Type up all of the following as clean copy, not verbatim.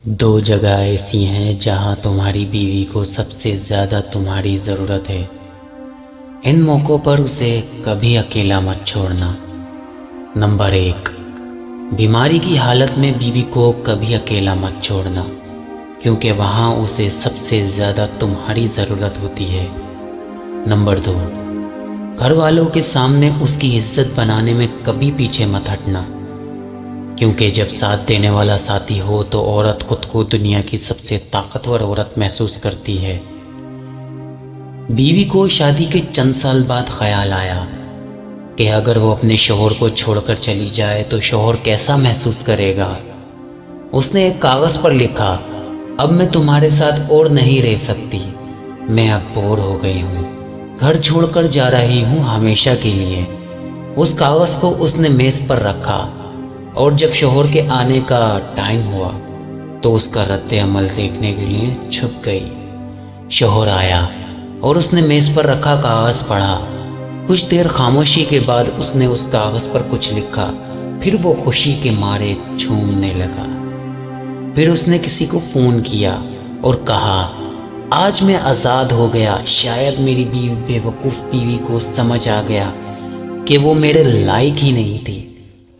दो जगह ऐसी हैं जहां तुम्हारी बीवी को सबसे ज़्यादा तुम्हारी ज़रूरत है। इन मौक़ों पर उसे कभी अकेला मत छोड़ना। नंबर 1, बीमारी की हालत में बीवी को कभी अकेला मत छोड़ना, क्योंकि वहाँ उसे सबसे ज़्यादा तुम्हारी ज़रूरत होती है। नंबर 2, घर वालों के सामने उसकी इज्जत बनाने में कभी पीछे मत हटना, क्योंकि जब साथ देने वाला साथी हो तो औरत खुद को दुनिया की सबसे ताकतवर औरत महसूस करती है। बीवी को शादी के चंद साल बाद ख्याल आया कि अगर वो अपने शौहर को छोड़कर चली जाए तो शौहर कैसा महसूस करेगा। उसने एक कागज़ पर लिखा, अब मैं तुम्हारे साथ और नहीं रह सकती, मैं अब बोर हो गई हूँ, घर छोड़कर जा रही हूँ हमेशा के लिए। उस कागज़ को उसने मेज़ पर रखा और जब शौहर के आने का टाइम हुआ तो उसका रद्द अमल देखने के लिए छुप गई। शौहर आया और उसने मेज़ पर रखा कागज़ पढ़ा। कुछ देर खामोशी के बाद उसने उस कागज़ पर कुछ लिखा, फिर वो खुशी के मारे झूमने लगा। फिर उसने किसी को फ़ोन किया और कहा, आज मैं आज़ाद हो गया। शायद मेरी बेवकूफ़ बीवी को समझ आ गया कि वो मेरे लायक ही नहीं थी,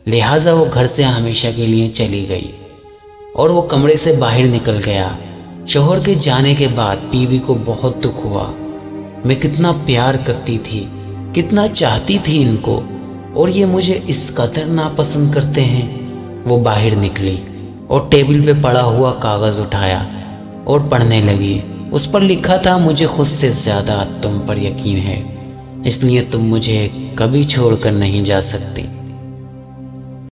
लिहाजा वो घर से हमेशा के लिए चली गई और वो कमरे से बाहर निकल गया। शौहर के जाने के बाद बीवी को बहुत दुख हुआ। मैं कितना प्यार करती थी, कितना चाहती थी इनको, और ये मुझे इस कदर नापसंद करते हैं। वो बाहर निकली और टेबल पे पड़ा हुआ कागज़ उठाया और पढ़ने लगी। उस पर लिखा था, मुझे खुद से ज़्यादा तुम पर यकीन है, इसलिए तुम मुझे कभी छोड़कर नहीं जा सकती।